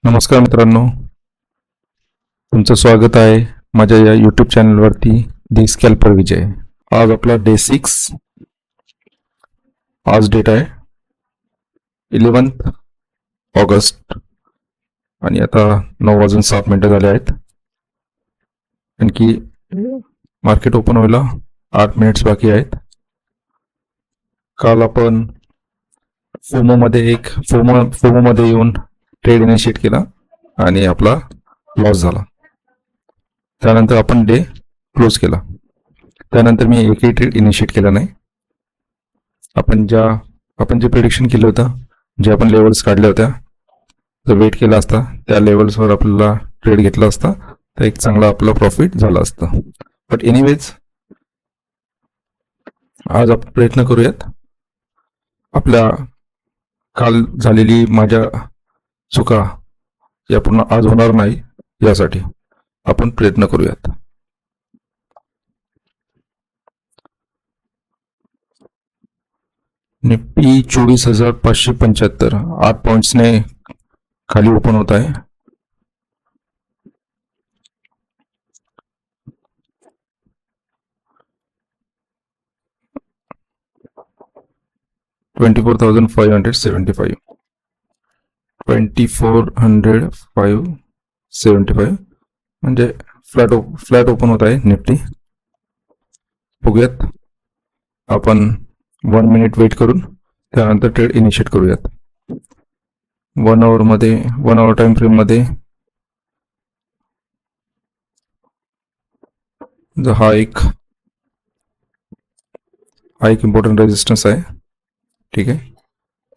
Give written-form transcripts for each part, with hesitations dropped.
नमस्कार मित्रांनो, तुमचं स्वागत आहे माझ्या या यूट्यूब चॅनलवरती दी स्कॅल्पर विजय. आज आपला डे 6. आज डेट आहे 11 ऑगस्ट आणि आता 9:07 झाले आहेत. आणखी मार्केट ओपन व्हायला 8 मिनिट्स बाकी आहेत. काल आपण फोमोमध्ये येऊन ट्रेड इनिशिएट केला आणि आपला लॉस झाला. त्यानंतर आपण डे क्लोज केला. त्यानंतर मी एकही ट्रेड इनिशिएट केला नाही. आपण जे प्रेडिक्शन केलं होतं, जे आपण लेवल्स काढल्या होत्या, जर वेट केला असता त्या लेवल्सवर आपल्याला ट्रेड घेतला असता तर एक चांगला आपला प्रॉफिट झाला असता. बट एनिवेज, आज आपण प्रयत्न करूयात आपल्या काल झालेली माझ्या चुका या पुन्हा आज होणार नाही यासाठी आपण प्रयत्न करूयात. निफ्टी 24,575 8 पॉइंट्सने खाली ओपन होत आहे. $24,575 24,575 म्हणजे फ्लॅट ओपन होत आहे निफ्टी. बघूयात, आपण 1 मिनिट वेट करून त्यानंतर ट्रेड इनिशिएट करूयात. 1 आवर टाइम फ्रेम मध्ये हा एक इम्पॉर्टंट रेजिस्टन्स आहे. ठीक आहे,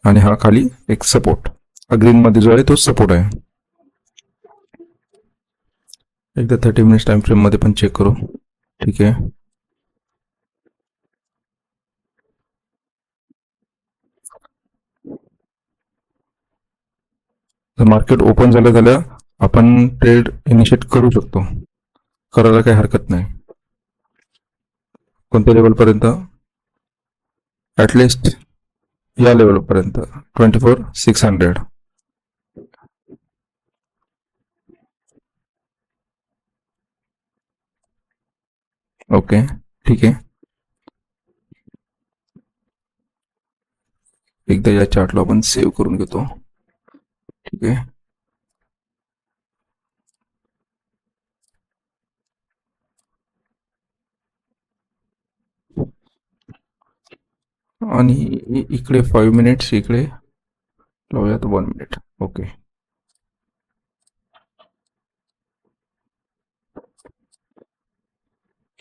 आणि हा खाली एक सपोर्ट, ग्रीन मध्ये जो आहे तो सपोर्ट आहे. एकदा 30 मिनिट्स टाइम फ्रेम मध्ये पण चेक करू. ठीक आहे, जर मार्केट ओपन झाल्या आपण ट्रेड इनिशिएट करू शकतो, करायला काही हरकत नाही. कोणत्या लेवलपर्यंत? ॲटलिस्ट या लेवलपर्यंत 24,600. ओके, ठीक आहे. एकदा या चार्टला आपण सेव्ह करून घेतो. ठीक आहे, आणि इकडे 5 मिनिट्स, इकडे लावूयात 1 मिनिट. ओके,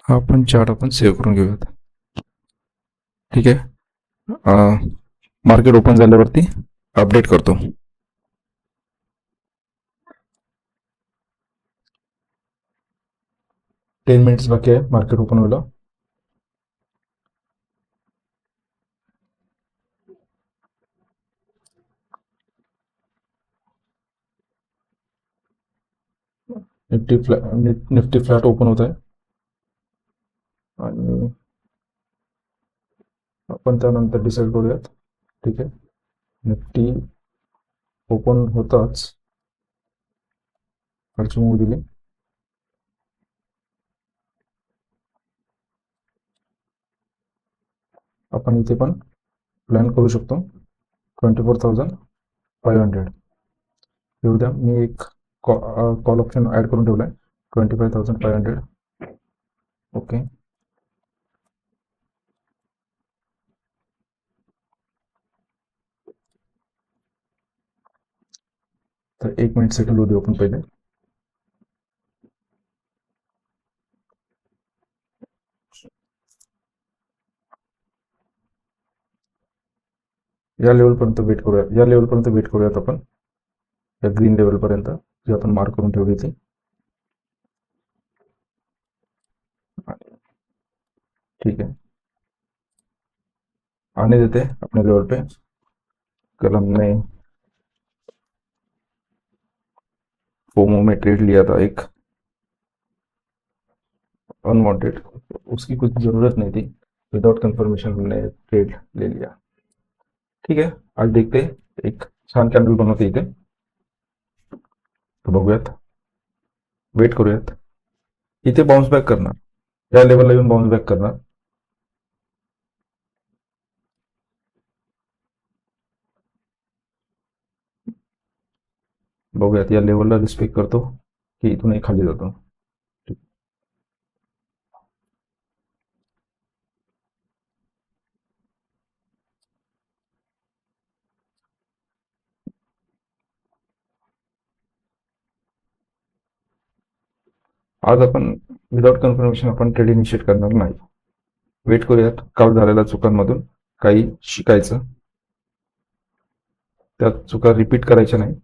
हा आपण चार्ट आपण सेव्ह करून घेऊयात. ठीक आहे, मार्केट ओपन झाल्यावरती अपडेट करतो. टेन मिनिट्स बाकी आहे मार्केट ओपन व्हायला. निफ्टी फ्लॅट ओपन होत आहे आणि आपण त्यानंतर डिसाईड करूयात. ठीक आहे, निफ्टी ओपन होताच खालची मूव दिली. आपण इथे पण प्लॅन करू शकतो 24,500. येऊ द्या, मी एक कॉल ऑप्शन ऍड करून ठेवलाय 25,500. ओके, तर 1 मिनिट सेटल होऊ देऊ आपण पहिले. या लेवलपर्यंत वेट करूयात आपण, या ग्रीन लेवलपर्यंत जे आपण मार्क करून ठेवली ती. ठीक है, आने देते हैं अपने लेवल पे. कल हमने फोमो में ट्रेड लिया था एक अनवांटेड, उसकी कुछ ज़रूरत नहीं थी. विदाउट कंफर्मेशन हमने ट्रेड ले लिया. ठीक है, आज देखते हैं एक छान कॅन्डल बनवते इथे. तर बघूयात, वेट करूयात. इथे बाउन्स बॅक करणार, या लेवलला येऊन बाउन्स बॅक करणार. बघूयात या लेवलला रिस्पेक्ट करतो की इथूनही खाली जातो. आज आपण विदाउट कन्फर्मेशन आपण ट्रेड इनिशिएट करणार नाही. वेट करूयात काल झालेल्या चुकांमधून काही शिकायचं, त्या चुका रिपीट करायच्या नाही.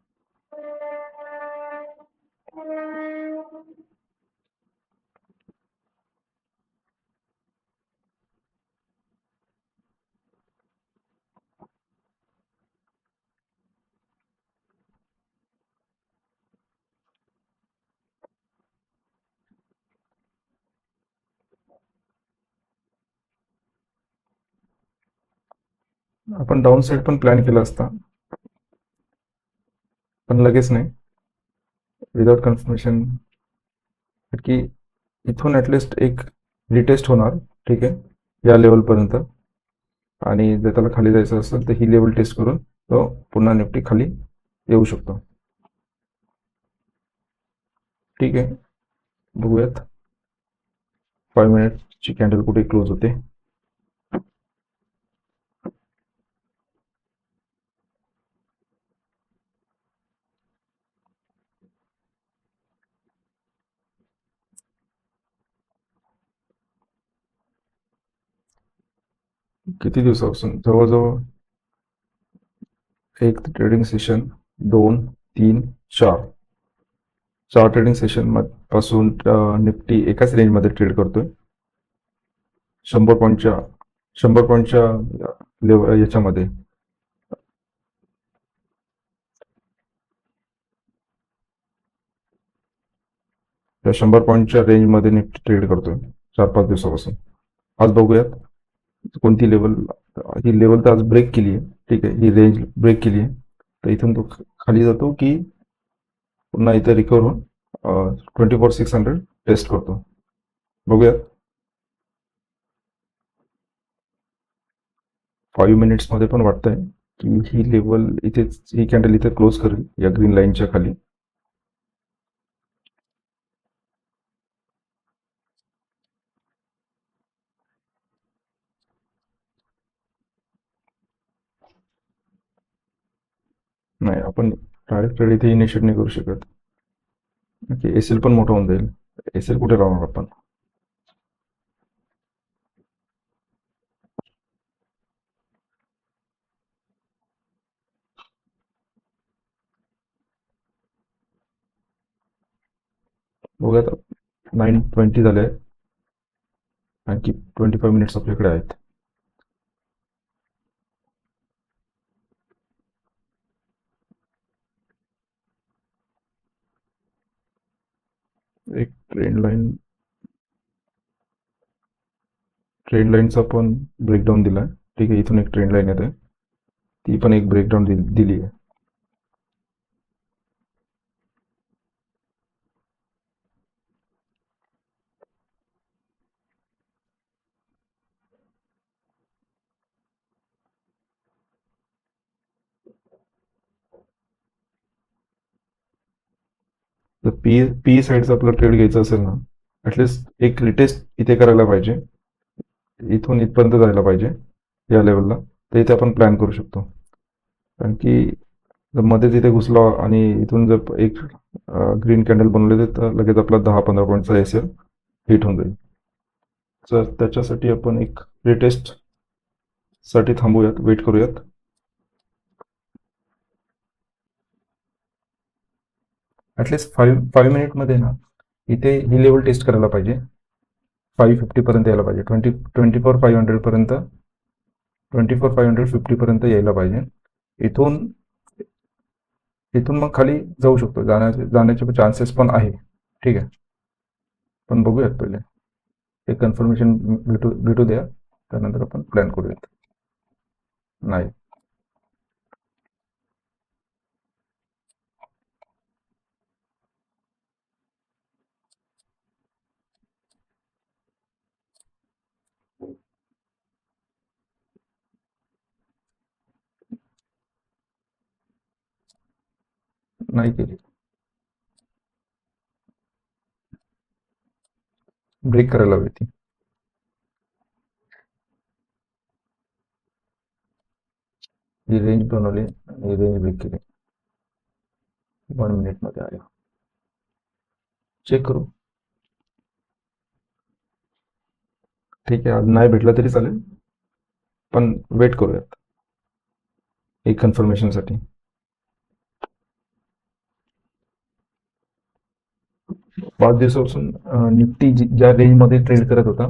आपण डाऊन साईड पण प्लॅन केला असता, पण लगेच नाही, विदाउट कन्फर्मेशन. की इथून ॲटलिस्ट एक रिटेस्ट होणार, ठीक आहे, या लेवलपर्यंत. आणि जर त्याला खाली जायचं असेल तर ही लेवल टेस्ट करून तो पुन्हा निफ्टी खाली येऊ शकतो. ठीक आहे, बघूयात 5 मिनिटची कॅन्डल कुठे क्लोज होते. किती दिवसापासून, जवळजवळ एक ट्रेडिंग सेशन, 2, 3, 4 ट्रेडिंग सेशन पासून निफ्टी एकाच रेंजमध्ये ट्रेड करतोय. 100 पॉईंटच्या लेवल याच्यामध्ये. त्या 100 पॉईंटच्या रेंजमध्ये निफ्टी ट्रेड करतोय 4-5 दिवसापासून. आज बघूयात कोणती लेवल. ही लेवल तर आज ब्रेक केली आहे, ठीक आहे, ही रेंज ब्रेक केली आहे. तर इथून तो खाली जातो की पुन्हा इथे रिकवर होऊन 24,600 टेस्ट करतो. बघूयात. 5 मिनिट्समध्ये पण वाटतंय की ही लेवल इथेच, ही कॅन्डल इथे क्लोज करेल या ग्रीन लाईनच्या खाली. नाही, आपण डायरेक्ट ट्रेड इथे इनिशिएट नाही करू शकत. ओके, एसएल पण मोठा होऊन जाईल. एसएल कुठे लावणार आपण? बघूयात. 9:20 झाले, आणखी 25 मिनिट्स आपल्याकडे आहेत. एक ट्रेंड लाईनचा पण ब्रेकडाऊन दिला आहे, ठीक आहे. इथून एक ट्रेंड लाईन येते, ती पण एक ब्रेकडाऊन दिली आहे. तर पी साईडचा आपला ट्रेड घ्यायचा असेल ना, ॲटलिस्ट एक रिटेस्ट इथे करायला पाहिजे, इथून इथपर्यंत जायला पाहिजे या लेवलला. तर इथे आपण प्लॅन करू शकतो. कारण की जर मध्ये तिथे घुसला आणि इथून जर एक ग्रीन कॅन्डल बनवले तर लगेच आपला 10-15 पॉईंटचा एसएल हिट होऊन जाईल. तर त्याच्यासाठी आपण एक रिटेस्ट साठी थांबूयात, वेट करूयात. ॲटलिस्ट 5 मिनिटमध्ये ना इथे ही लेवल टेस्ट करायला पाहिजे. 550 पर्यंत यायला पाहिजे. 24,500 पर्यंत, 24,550 पर्यंत यायला पाहिजे. इथून इथून मग खाली जाऊ शकतो, जाण्याचे चान्सेस पण आहे, ठीक आहे. पण बघूयात पहिले, ते कन्फर्मेशन भेटू द्या, त्यानंतर आपण प्लॅन करूयात. नाही, नाही केली. ब्रेक करायला हवी ती. ही रेंज बनवली आणि रेंज ब्रेक केली. 1 मिनिटमध्ये आया. चेक करू. ठीक आहे, आज नाही भेटला तरी चालेल, पण वेट करूयात एक कन्फर्मेशनसाठी. 5 दिवसापासून निफ्टी ज्या रेंजमध्ये ट्रेड करत होता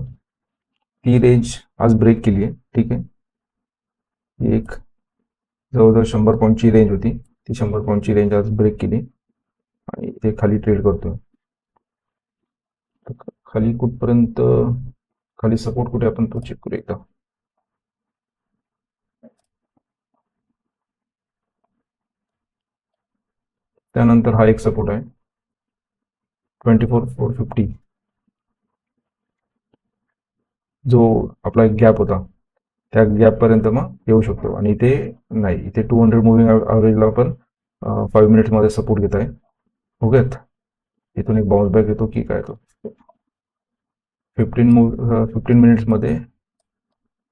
ती रेंज आज ब्रेक केली आहे. ठीक आहे, ही एक जवळजवळ 100 पॉईंटची रेंज होती, ती 100 पॉईंटची रेंज आज ब्रेक केली आणि इथे खाली ट्रेड करतोय. खाली कुठपर्यंत, खाली सपोर्ट कुठे आपण तो चेक करू एकदा. त्यानंतर हा एक सपोर्ट आहे 24,450, जो आपला एक गॅप होता त्या गॅपपर्यंत मग येऊ शकतो. आणि इथे नाही, इथे 200 मुव्हिंग ॲव्हरेजला पण 5 मिनिट्समध्ये सपोर्ट घेत आहे. बघूयात इथून एक बाउन्स बॅक येतो की काय तो. 15 मिनिट्समध्ये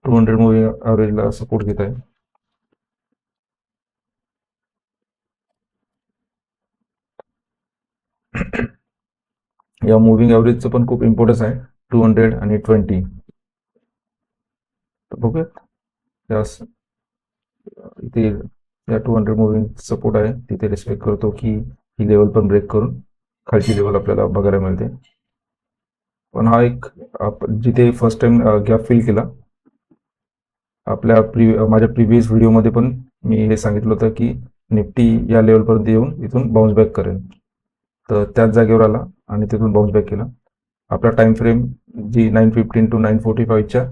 200 मुव्हिंग ॲव्हरेजला सपोर्ट घेत आहे. या मुव्हिंग ॲव्हरेजचं पण खूप इम्पॉर्टन्स आहे, 200 आणि 20. तर बघूयात यास इथे या 200 मुव्हिंग सपोर्ट आहे तिथे रिस्पेक्ट करतो की ही लेवल पण ब्रेक करून खालची लेवल आपल्याला बघायला मिळते. पण हा एक जिथे फर्स्ट टाइम गॅप फिल केला आपल्या माझ्या प्रिव्हियस व्हिडिओमध्ये पण मी हे सांगितलं होतं की निफ्टी या लेवलपर्यंत येऊन इथून बाउन्स बॅक करेल. तर त्याच जागेवर आला आणि तिथून बाउन्स बॅक केला. आपला टाइम फ्रेम जी 915 to 945च्या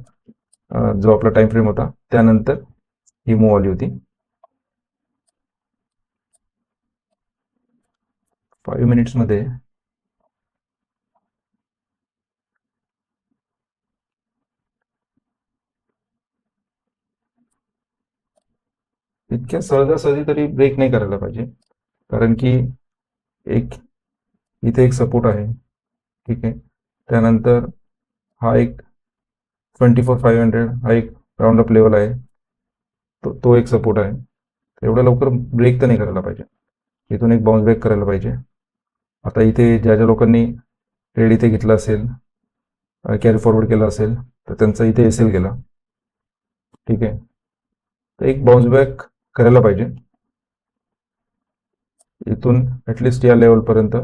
जो आपला टाइम फ्रेम होता त्यानंतर ही मूव आली होती. 5 मिनिट्समध्ये इतक्या सहजासहजी तरी ब्रेक नाही करायला पाहिजे, कारण की एक इथे एक सपोर्ट आहे. ठीक आहे, त्यानंतर हा एक 24,500 हा एक राऊंड अप लेवल आहे, तो एक सपोर्ट आहे. एवढ्या लवकर ब्रेक तर नाही करायला पाहिजे, इथून एक बाउन्स बॅक करायला पाहिजे. आता इथे ज्या ज्या लोकांनी ट्रेड इथे घेतला असेल, कॅरी फॉरवर्ड केला असेल, तर त्यांचा इथे एस एल गेला. ठीक आहे, तर एक बाउन्स बॅक करायला पाहिजे इथून ॲटलिस्ट या लेवलपर्यंत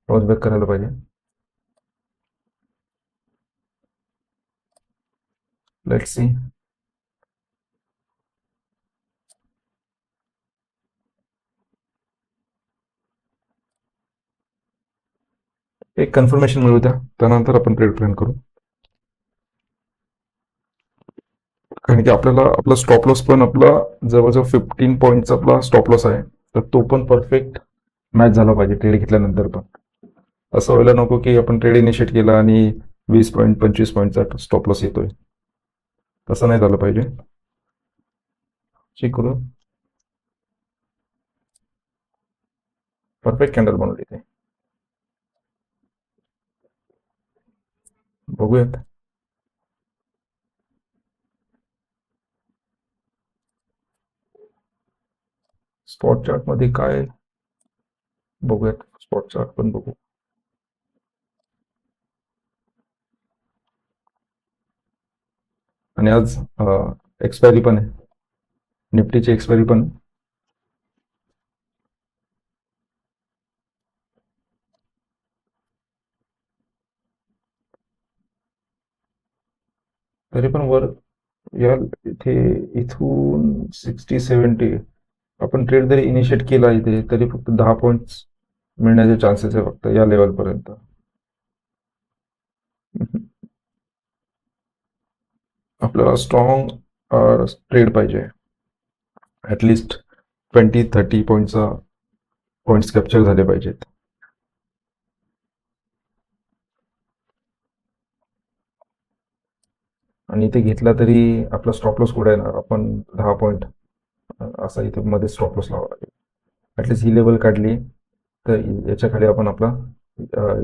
बाउन्स बॅक करायला पाहिजे. Let's see. एक कन्फर्मेशन मिळू द्या, त्यानंतर आपण ट्रेड प्लॅन करू. कारण की आपल्याला आपला स्टॉप लॉस पण आपला जवळजवळ 15 पॉईंटचा आपला स्टॉप लॉस आहे, तर तो पण परफेक्ट मॅच झाला पाहिजे ट्रेड घेतल्यानंतर पण. असं व्हायला नको की आपण ट्रेड इनिशिएट केला आणि 20 पॉईंट 25 पॉईंटचा स्टॉप लॉस येतोय, तसं नाही झालं पाहिजे. चेक करू. परफेक्ट कॅन्डल बनवली ते, बघूयात. स्पॉट चार्ट मध्ये काय बघूयात, स्पॉट चार्ट पण बघू. आणि आज एक्सपायरी पण आहे, निफ्टीची एक्सपायरी पण. तरी पण वर या इथे इथून 60-70 आपण ट्रेड जरी इनिशिएट केला इथे तरी फक्त 10 पॉईंट्स मिळण्याचे चान्सेस आहे फक्त या लेवलपर्यंत. आपल्याला स्ट्रॉंग ट्रेड पाहिजे, ॲटलिस्ट 20-30 पॉईंट्स कॅप्चर झाले पाहिजेत. आणि इथे घेतला तरी आपला स्टॉप लॉस कुठे येणार, आपण 10 पॉईंट असा इथे मध्ये स्टॉप लॉस लावावा लागेल. ॲटलिस्ट ही लेवल काढली तर याच्या खाली आपण आपला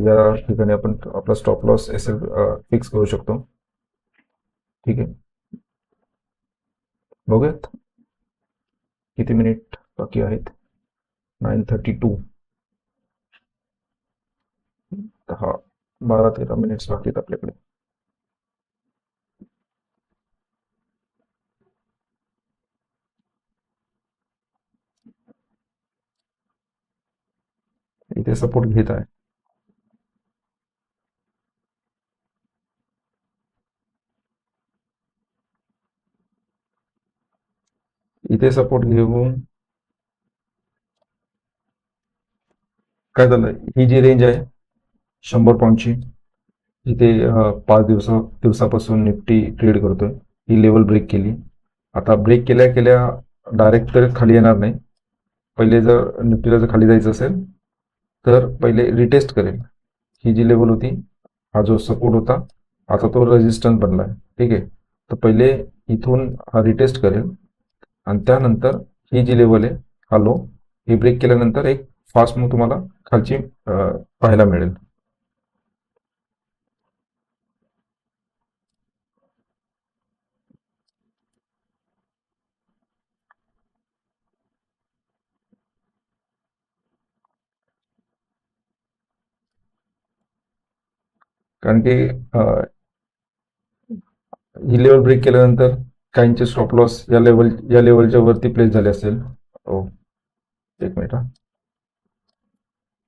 या ठिकाणी आपण आपला stop loss S L fix करू शकतो. ठीक आहे, बघूयात किती मिनिट बाकी आहेत. 9:32. 12-13 मिनिट्स बाकी आहेत आपल्याकडे. इथे सपोर्ट घेत आहे. इथे सपोर्ट घेऊन काय झालं, ही जी रेंज आहे 100 पॉईंटची, इथे 5 दिवसापासून निफ्टी ट्रेड करतोय, ही लेवल ब्रेक केली. आता ब्रेक केल्या केल्या डायरेक्ट तर खाली येणार नाही. पहिले जर निफ्टीला जर खाली जायचं असेल तर पहिले रिटेस्ट करेल. ही जी लेवल होती, हा जो सपोर्ट होता, आता तो रेजिस्टन्स बनला आहे. ठीक आहे, तर पहिले इथून हा रिटेस्ट करेल आणि त्यानंतर ही जी लेवल आहे, हा लो, ही ब्रेक केल्यानंतर एक फास्ट मूव्ह तुम्हाला खालची पाहायला मिळेल. कारण की ही लेवल ब्रेक केल्यानंतर काहींचे स्टॉप लॉस या लेवलच्या वरती प्लेस झाले असेल. हो, एक मिनिट हा.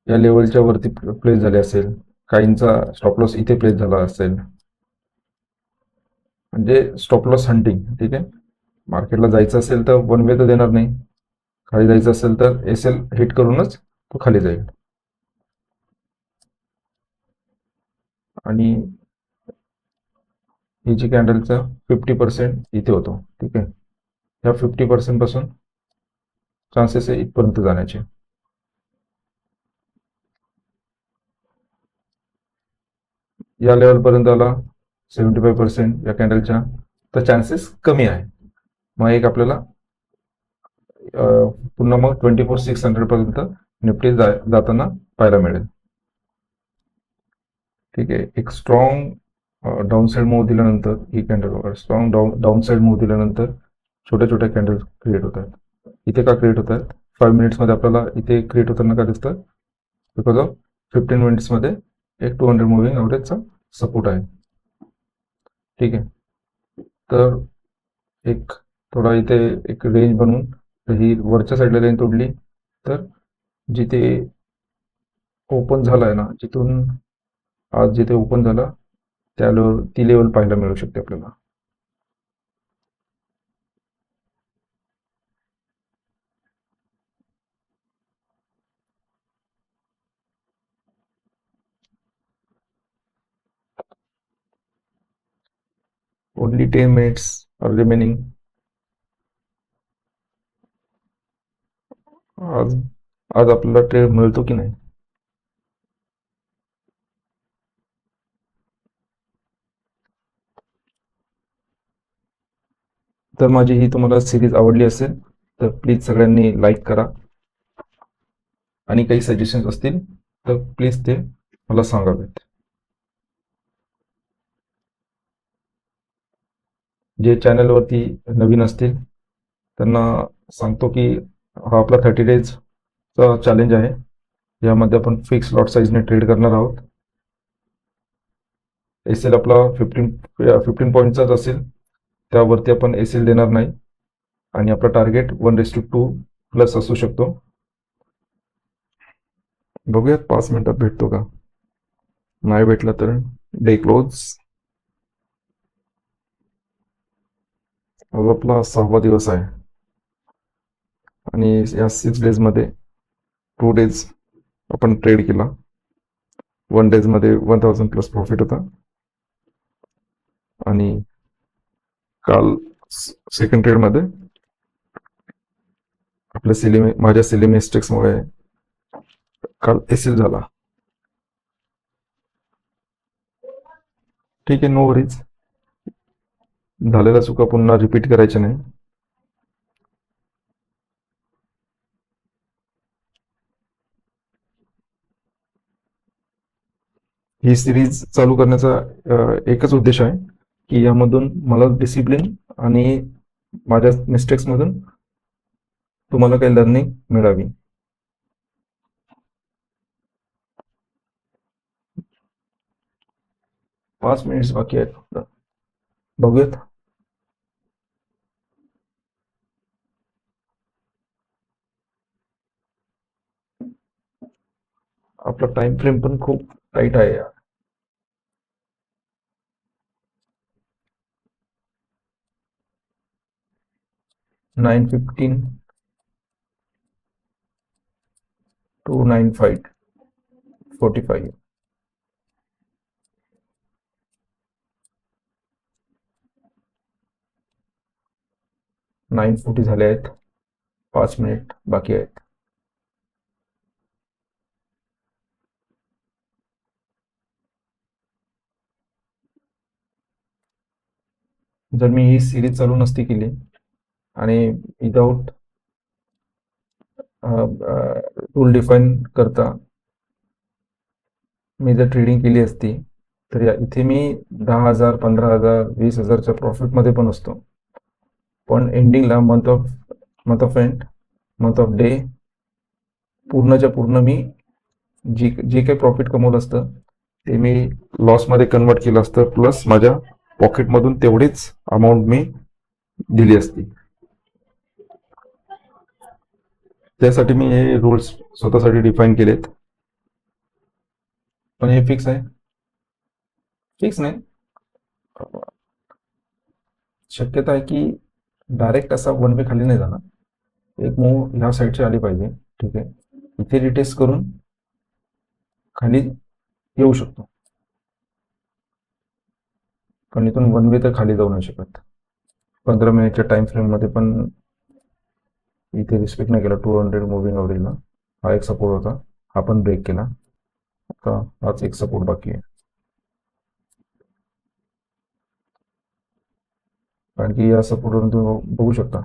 या लेवलच्या वरती प्लेस झाले असेल, काहींचा स्टॉप लॉस इथे प्लेस झाला असेल, म्हणजे स्टॉप लॉस हंटिंग. ठीक आहे, मार्केटला जायचं असेल तर वन वे तर देणार नाही, खाली जायचं असेल तर एस एल हिट करूनच तो खाली जाईल. आणि ही जी कॅन्डलचा 50% इथे होतो. ठीक आहे, ह्या 50% पासून चान्सेस आहे इथपर्यंत जाण्याचे. या लेवलपर्यंत आला 75% या कॅन्डलच्या, तर चान्सेस कमी आहे. मग एक आपल्याला पुन्हा मग 24,600 पर्यंत निफ्टी जाताना पाहायला मिळेल. ठीक आहे, एक स्ट्रॉंग डाऊन साईड मूव्ह दिल्यानंतर ही candle strong down side move दिल्यानंतर छोट्या छोट्या कॅन्डल क्रिएट होत आहेत. इथे का क्रिएट होत आहेत? 5 मिनिट्समध्ये आपल्याला इथे क्रिएट होताना का दिसतं? बिकॉज ऑफ 15 मिनिट्समध्ये एक 200 मुव्हिंग ॲव्हरेजचा सपोर्ट आहे. ठीक आहे, तर एक थोडा इथे एक रेंज बनवून, तर ही वरच्या साईडला रेंज तोडली तर जिथे ओपन झाला आहे ना, जिथून आज जिथे ओपन झाला त्या लेवल, ती लेवल पाहायला मिळू शकते आपल्याला. Only 10 minutes are remaining. आज आज आपल्याला ट्रेड मिळतो की नाही? तर माझी ही तुम्हाला सिरीज आवडली असेल तर प्लीज सगळ्यांनी लाईक करा, आणि काही सजेशन्स असतील तर प्लीज ते मला सांगावेत. जे चॅनलवरती नवीन असतील त्यांना सांगतो की हा आपला 30 डेजचा चॅलेंज आहे. यामध्ये आपण फिक्स लॉट साईजने ट्रेड करणार आहोत. एस एल आपला 15 पॉईंटचाच असेल, त्यावरती आपण एस एल देणार नाही. आणि आपला टार्गेट 1:2 प्लस असू शकतो. बघूयात 5 मिनिटात भेटतो का. नाही भेटला तर डे क्लोज. आज आपला 6वा दिवस आहे आणि या 6 डेजमध्ये 2 डेज आपण ट्रेड केला. 1 डेजमध्ये 1000 प्लस प्रॉफिट होता. आणि काल सेकंड ट्रेडमध्ये आपल्या माझ्या सिली मिस्टेक्समुळे काल एसील झाला. ठीक आहे, नो वरीज. झालेल्या चुका पुन्हा रिपीट करायच्या नाही. ही सिरीज चालू करण्याचा एकच उद्देश आहे की यामधून मला डिसिप्लिन आणि माझ्या मिस्टेक्समधून तुम्हाला काही लर्निंग मिळावी. 5 मिनिट्स बाकी आहेत फक्त. बघूयात. आपला टाइम फ्रेम पण खूप टाईट आहे यार. $9:15 to 9:45. 9:40 झाले आहेत. 5 मिनिट बाकी आहेत. जर मी ही सिरीज चालू नसती केली आणि विदाउट रूल डिफाईन करता मी जर ट्रेडिंग केली असती तर इथे मी 10,000, 15,000, 20,000च्या प्रॉफिटमध्ये पण असतो. पण एंडिंगला month of end, month of day पूर्णच्या पूर्ण मी जे काही प्रॉफिट कमवलं असतं ते मी लॉसमध्ये कन्वर्ट केलं असतं, प्लस माझ्या पॉकेटमधून तेवढीच अमाऊंट मी दिली असती. त्यासाठी मी हे रूल्स स्वतःसाठी डिफाईन केलेत. पण हे फिक्स आहे? फिक्स नाही. शक्यता आहे की डायरेक्ट असा वन वे खाली नाही जाणार. एक मूव ह्या साईडची आली पाहिजे. ठीक आहे, इथे रिटेस्ट करून खाली येऊ शकतो, पण इथून वन वे तर खाली जाऊ नाही शकत. 15 मिनिटच्या टाइम फ्रेममध्ये पण इथे रिस्पेक्ट नाही केला. 200 मुव्हिंग ॲव्हरेजला हा एक सपोर्ट होता, हा पण ब्रेक केला. आता हाच एक सपोर्ट बाकी आहे, कारण की या सपोर्टवरून तुम्ही बघू शकता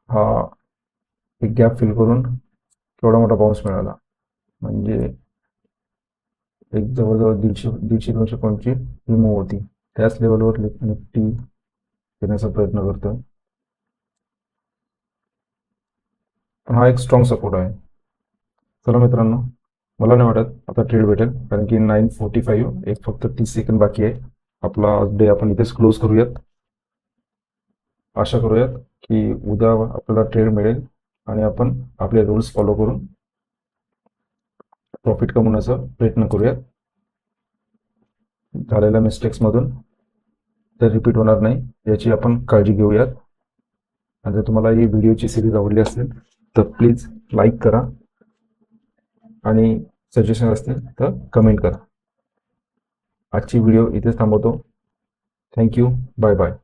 हा एक गॅप फिल करून केवढा मोठा बाउन्स मिळाला. म्हणजे एक जवळजवळ 150-200 पॉईंटची ही मूव्ह होती. त्याच लेवलवर निफ्टी येण्याचा प्रयत्न करतोय, पण हा एक स्ट्रॉंग सपोर्ट आहे. चला मित्रांनो, मला नाही वाटत आता ट्रेड भेटेल, कारण की 9:45 एक फक्त 30 सेकंद बाकी आहे. आपला डे आपण इथेच क्लोज करूयात. आशा करूयात की उद्या आपल्याला ट्रेड मिळेल आणि आपण आपले रूल्स फॉलो करून प्रॉफिट कमवण्याचा प्रयत्न करूयात. झालेल्या मिस्टेक्समधून ते रिपीट होणार नाही याची आपण काळजी घेऊयात. आणि जर तुम्हाला ही व्हिडिओची सिरीज आवडली असेल तर प्लीज लाईक करा आणि सजेशन असतील तर कमेंट करा. आजची व्हिडिओ इथेच थांबवतो. थँक्यू. Bye bye.